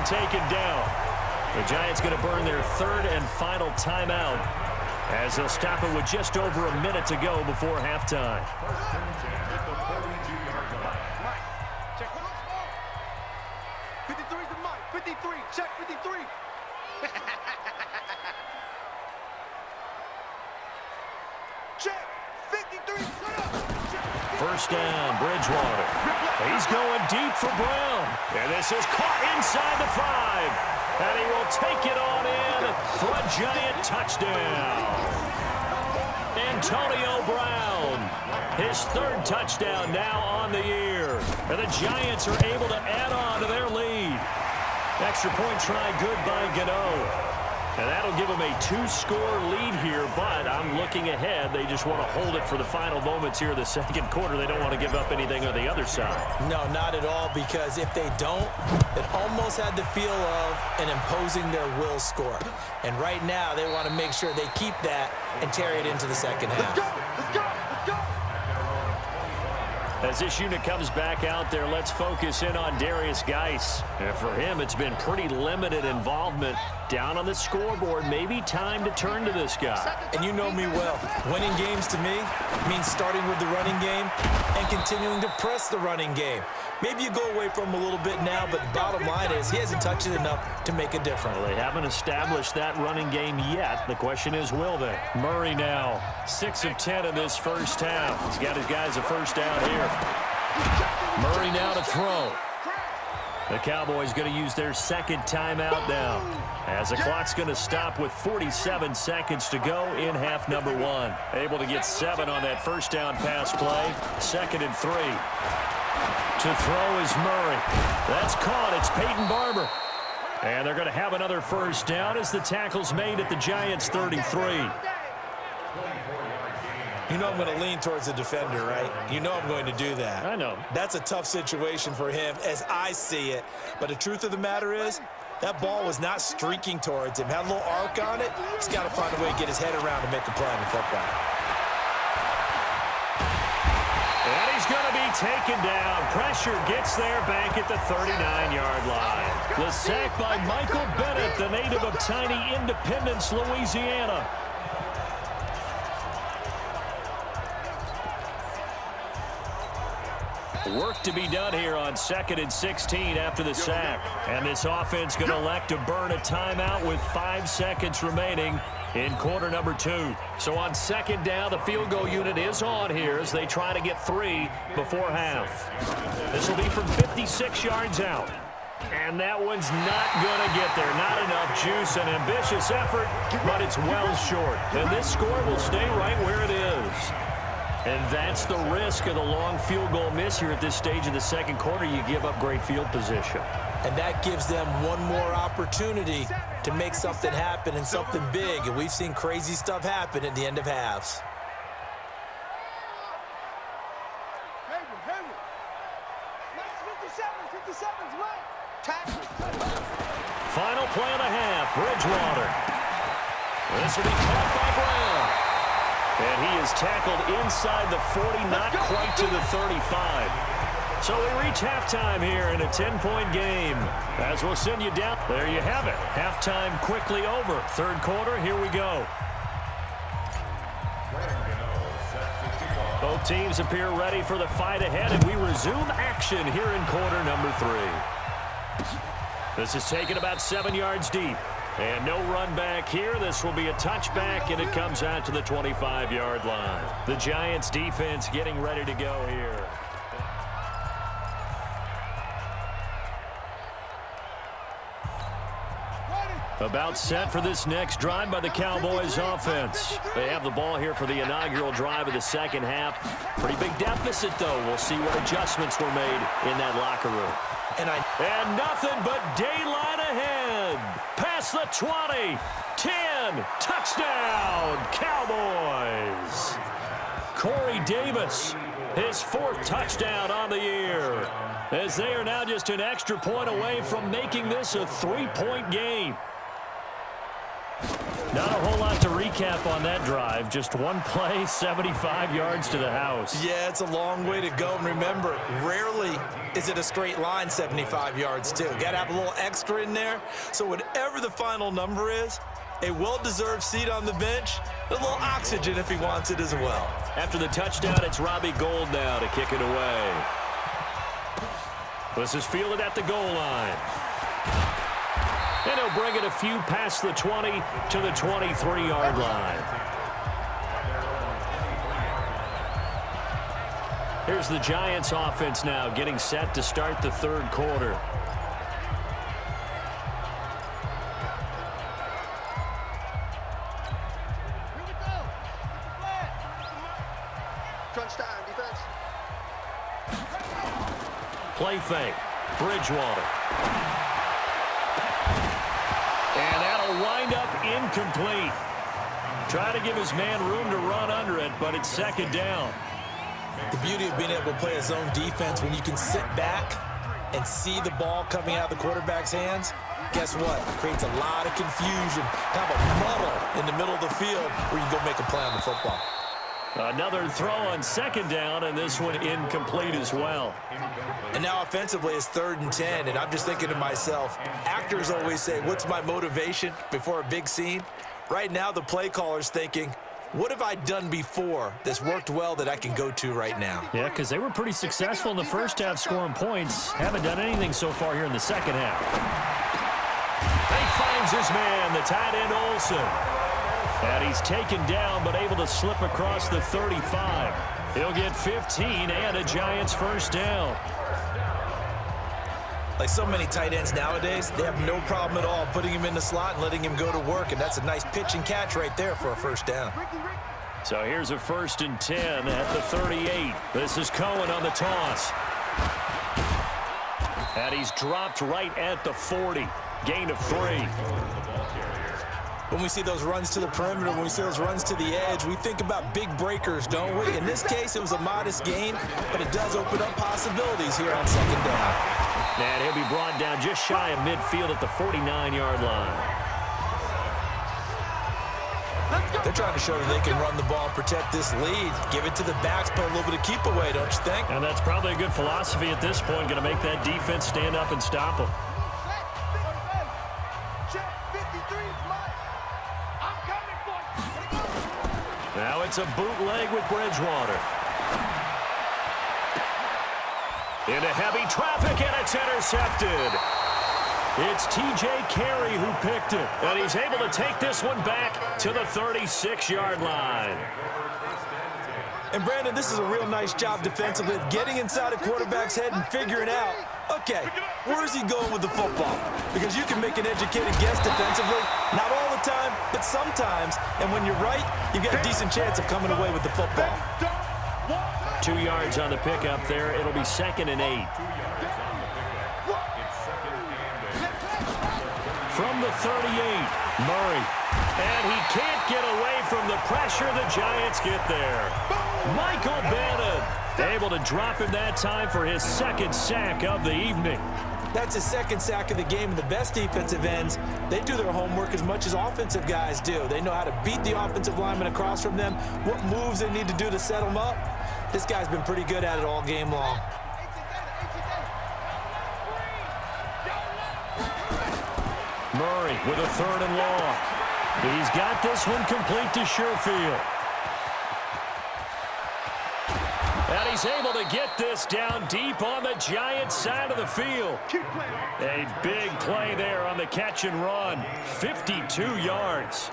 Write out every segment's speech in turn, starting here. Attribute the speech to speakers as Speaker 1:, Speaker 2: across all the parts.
Speaker 1: taken down. The Giants going to burn their third and final timeout as they'll stop it with just over a minute to go before halftime.
Speaker 2: Check 53. Check 53.
Speaker 1: First down, Bridgewater. He's going deep for Brown. And this is caught inside the 5. And he will take it on in for a Giant touchdown. Antonio Brown, his third touchdown now on the year. And the Giants are able to add on to their lead. Extra point try good by Gano. And that'll give them a 2-score lead here, but I'm looking ahead. They just want to hold it for the final moments here in the second quarter. They don't want to give up anything on the other side.
Speaker 3: No, not at all, because if they don't, it almost had the feel of an imposing their will score. And right now, they want to make sure they keep that and carry it into the second half.
Speaker 2: Let's go! Let's go! Let's go!
Speaker 1: As this unit comes back out there, let's focus in on Darius Geis. And for him, it's been pretty limited involvement down on the scoreboard. Maybe time to turn to this guy.
Speaker 3: And you know me well. Winning games to me means starting with the running game and continuing to press the running game. Maybe you go away from him a little bit now, but the bottom line is he hasn't touched it enough to make a difference.
Speaker 1: Well, they haven't established that running game yet. The question is, will they? Murray now, 6 of 10 in this first half. He's got his guys a first down here. Murray now to throw. The Cowboys going to use their second timeout now, as the clock's going to stop with 47 seconds to go in half number 1. Able to get 7 on that first down pass play. 2nd and 3. To throw is Murray. That's caught. It's Peyton Barber. And they're going to have another first down as the tackle's made at the Giants' 33.
Speaker 3: You know I'm going to lean towards the defender, right? You know I'm going to do that.
Speaker 1: I know.
Speaker 3: That's a tough situation for him as I see it. But the truth of the matter is, that ball was not streaking towards him. Had a little arc on it. He's got to find a way to get his head around to make a play in football.
Speaker 1: And he's going to be taken down. Pressure gets there back at the 39-yard line. The sack by Michael Bennett, the native of tiny Independence, Louisiana. Work to be done here on 2nd and 16 after the sack. And this offense going to elect to burn a timeout with 5 seconds remaining in quarter number 2. So on 2nd down, the field goal unit is on here as they try to get 3 before half. This will be from 56 yards out. And that one's not going to get there. Not enough juice. An ambitious effort, but it's well short. And this score will stay right where it is. And that's the risk of the long field goal miss here at this stage of the second quarter. You give up great field position.
Speaker 3: And that gives them one more opportunity to make something happen and something big. And we've seen crazy stuff happen at the end of halves.
Speaker 1: Final play of the half, Bridgewater. This will be caught by Brown. And he is tackled inside the 40, not quite to the 35. So we reach halftime here in a 10-point game. As we'll send you down. There you have it. Halftime quickly over. Third quarter, here we go. Both teams appear ready for the fight ahead, and we resume action here in quarter number 3. This is taken about 7 yards deep. And no run back here. This will be a touchback, and it comes out to the 25-yard line. The Giants defense getting ready to go here. About set for this next drive by the Cowboys offense. They have the ball here for the inaugural drive of the second half. Pretty big deficit, though. We'll see what adjustments were made in that locker room. And nothing but daylight ahead. Past the 20, 10, touchdown, Cowboys. Corey Davis, his 4th touchdown on the year, as they are now just an extra point away from making this a 3-point game. Not a whole lot to recap on that drive. Just one play, 75 yards to the house.
Speaker 3: Yeah, it's a long way to go. And remember, rarely is it a straight line 75 yards, too. Got to have a little extra in there. So whatever the final number is, a well-deserved seat on the bench, a little oxygen if he wants it as well.
Speaker 1: After the touchdown, it's Robbie Gould now to kick it away. This is fielded at the goal line. And he'll bring it a few past the 20 to the 23-yard line. Here's the Giants offense now getting set to start the third quarter.
Speaker 2: Crunch time, defense.
Speaker 1: Play fake. Bridgewater. And that'll wind up incomplete. Try to give his man room to run under it, but it's second down.
Speaker 3: The beauty of being able to play a zone defense when you can sit back and see the ball coming out of the quarterback's hands, guess what? It creates a lot of confusion, kind of a muddle in the middle of the field where you go make a play on the football.
Speaker 1: Another throw on second down, and this one incomplete as well.
Speaker 3: And now offensively it's 3rd and 10, and I'm just thinking to myself, actors always say, what's my motivation before a big scene? Right now the play caller's thinking, what have I done before that's worked well that I can go to right now?
Speaker 1: Yeah, because they were pretty successful in the first half scoring points. Haven't done anything so far here in the second half. He finds his man, the tight end Olsen. And he's taken down, but able to slip across the 35. He'll get 15 and a Giants first down.
Speaker 3: Like so many tight ends nowadays, they have no problem at all putting him in the slot and letting him go to work, and that's a nice pitch and catch right there for a first down.
Speaker 1: So here's a 1st and 10 at the 38. This is Cohen on the toss. And he's dropped right at the 40. Gain of 3.
Speaker 3: When we see those runs to the perimeter, when we see those runs to the edge, we think about big breakers, don't we? In this case, it was a modest gain, but it does open up possibilities here on second down.
Speaker 1: And he'll be brought down just shy of midfield at the 49-yard line.
Speaker 3: They're trying to show that they can run the ball and protect this lead. Give it to the backs, put a little bit of keep away, don't you think?
Speaker 1: And that's probably a good philosophy at this point, going to make that defense stand up and stop them. Now it's a bootleg with Bridgewater. Into heavy traffic, and it's intercepted. It's T.J. Carey who picked it, and he's able to take this one back to the 36-yard line.
Speaker 3: And, Brandon, this is a real nice job defensively of getting inside a quarterback's head and figuring out, okay, where is he going with the football? Because you can make an educated guess defensively, not all the time, but sometimes. And when you're right, you've got a decent chance of coming away with the football.
Speaker 1: 2 yards on the pickup there. It'll be 2nd and 8. From the 38, Murray. And he can't get away from the pressure. The Giants get there. Michael Bannon able to drop him that time for his 2nd sack of the evening.
Speaker 3: That's his 2nd sack of the game, and the best defensive ends, they do their homework as much as offensive guys do. They know how to beat the offensive lineman across from them, what moves they need to do to set them up. This guy's been pretty good at it all game long.
Speaker 1: Murray with a 3rd and long. He's got this one complete to Sherfield. And he's able to get this down deep on the Giants side of the field. A big play there on the catch and run. 52 yards.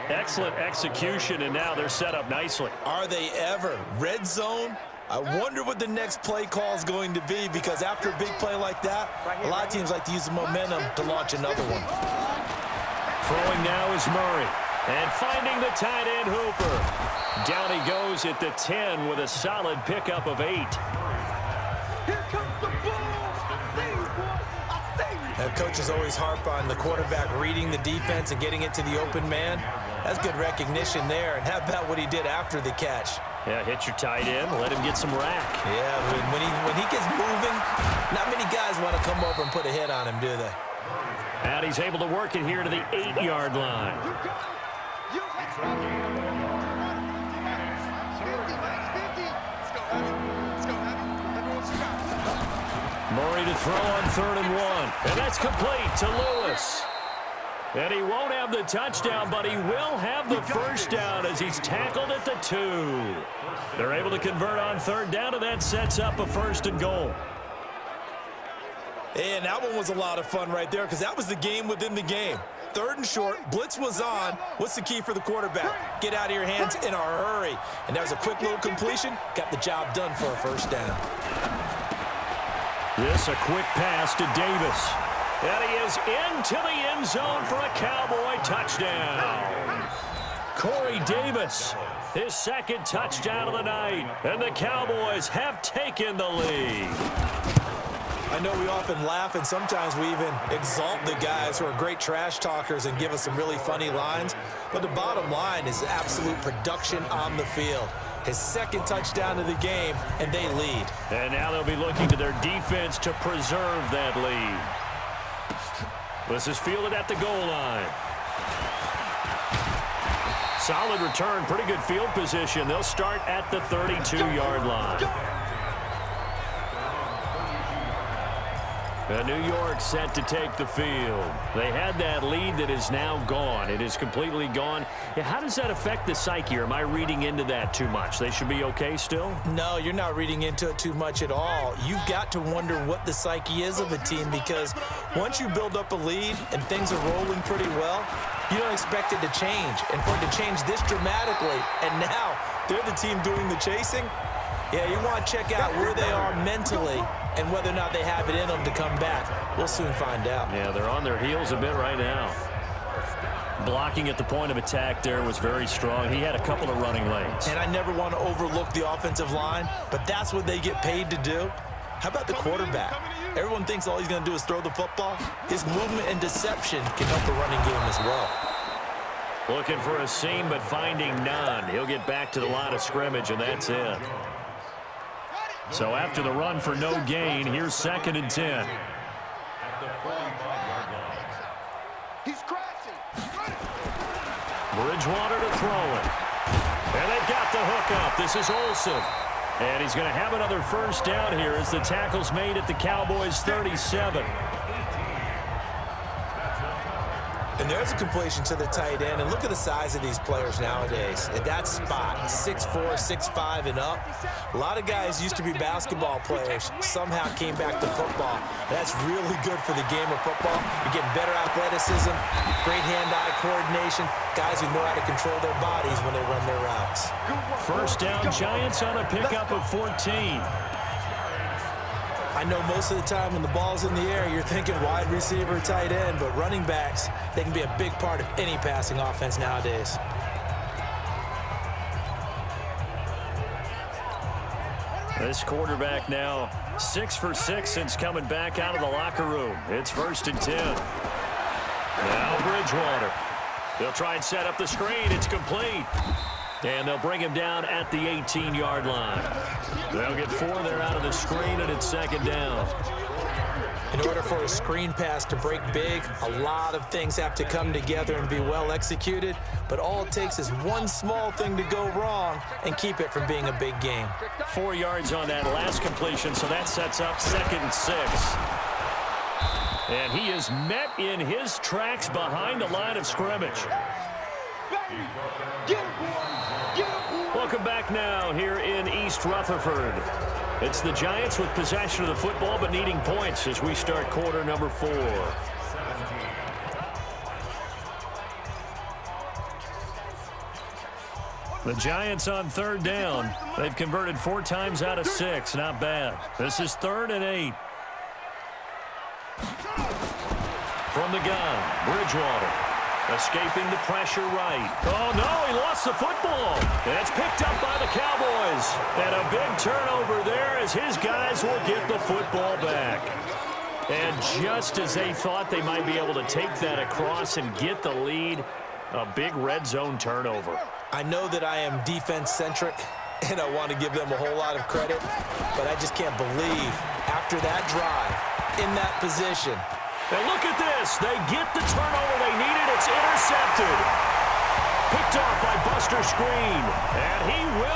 Speaker 1: Excellent execution, and now they're set up nicely.
Speaker 3: Are they ever? Red zone? I wonder what the next play call is going to be, because after a big play like that, a lot of teams like to use the momentum to launch another one.
Speaker 1: Throwing now is Murray. And finding the tight end Hooper. Down he goes at the 10 with a solid pickup of 8.
Speaker 2: Here comes the ball. I say you, boy. I say you.
Speaker 3: Now, coaches always harp on the quarterback reading the defense and getting it to the open man. That's good recognition there. And how about what he did after the catch?
Speaker 1: Yeah, hit your tight end, let him get some rack.
Speaker 3: Yeah, when he gets moving, not many guys want to come over and put a hit on him, do they?
Speaker 1: And he's able to work it here to the 8-yard line. Murray to throw on 3rd and 1. And that's complete to Lewis. And he won't have the touchdown, but he will have the first down as he's tackled at the 2. They're able to convert on 3rd down, and that sets up a 1st and goal.
Speaker 3: And that one was a lot of fun right there because that was the game within the game. 3rd and short, blitz was on. What's the key for the quarterback? Get out of your hands in a hurry. And that was a quick little completion. Got the job done for a 1st down.
Speaker 1: This a quick pass to Davis. And he is into the end zone for a Cowboy touchdown. Corey Davis, his 2nd touchdown of the night. And the Cowboys have taken the lead.
Speaker 3: I know we often laugh, and sometimes we even exalt the guys who are great trash talkers and give us some really funny lines. But the bottom line is absolute production on the field. His 2nd touchdown of the game, and they lead.
Speaker 1: And now they'll be looking to their defense to preserve that lead. This is fielded at the goal line. Solid return, pretty good field position. They'll start at the 32-yard line. And New York set to take the field. They had that lead that is now gone. It is completely gone. Yeah, how does that affect the psyche? Or am I reading into that too much? They should be okay still?
Speaker 3: No, you're not reading into it too much at all. You've got to wonder what the psyche is of a team because once you build up a lead and things are rolling pretty well, you don't expect it to change. And for it to change this dramatically, and now they're the team doing the chasing, yeah, you want to check out where they are mentally and whether or not they have it in them to come back. We'll soon find out.
Speaker 1: Yeah, they're on their heels a bit right now. Blocking at the point of attack there was very strong. He had a couple of running lanes.
Speaker 3: And I never want to overlook the offensive line, but that's what they get paid to do. How about the quarterback? Everyone thinks all he's going to do is throw the football. His movement and deception can help the running game as well.
Speaker 1: Looking for a seam, but finding none. He'll get back to the line of scrimmage, and that's it. So after the run for no gain, here's 2nd and 10. Bridgewater to throw it. And they've got the hook up. This is Olsen. And he's going to have another 1st down here as the tackle's made at the Cowboys' 37.
Speaker 3: And there's a completion to the tight end. And look at the size of these players nowadays. At that spot, 6'4", 6'5", and up. A lot of guys used to be basketball players, somehow came back to football. That's really good for the game of football. You're getting better athleticism, great hand-eye coordination, guys who know how to control their bodies when they run their routes.
Speaker 1: 1st down, Giants on a pickup of 14.
Speaker 3: I know most of the time when the ball's in the air, you're thinking wide receiver, tight end, but running backs, they can be a big part of any passing offense nowadays.
Speaker 1: This quarterback now 6 for 6 since coming back out of the locker room. It's 1st and 10. Now Bridgewater. They'll try and set up the screen. It's complete. And they'll bring him down at the 18-yard line. They'll get 4 there out of the screen, and it's 2nd down.
Speaker 3: In order for a screen pass to break big, a lot of things have to come together and be well executed. But all it takes is one small thing to go wrong and keep it from being a big game.
Speaker 1: 4 yards on that last completion, so that sets up 2nd and 6. And he is met in his tracks behind the line of scrimmage. Welcome back now here in East Rutherford. It's the Giants with possession of the football but needing points as we start quarter number 4. The Giants on 3rd down. They've converted 4 times out of 6. Not bad. This is 3rd and 8. From the gun, Bridgewater. Escaping the pressure right. Oh, no, he lost the football. And it's picked up by the Cowboys. And a big turnover there as his guys will get the football back. And just as they thought they might be able to take that across and get the lead, a big red zone turnover.
Speaker 3: I know that I am defense-centric, and I want to give them a whole lot of credit, but I just can't believe after that drive, in that position,
Speaker 1: and look at this. They get the turnover they needed. It's intercepted. Picked off by Buster Screen. And he will.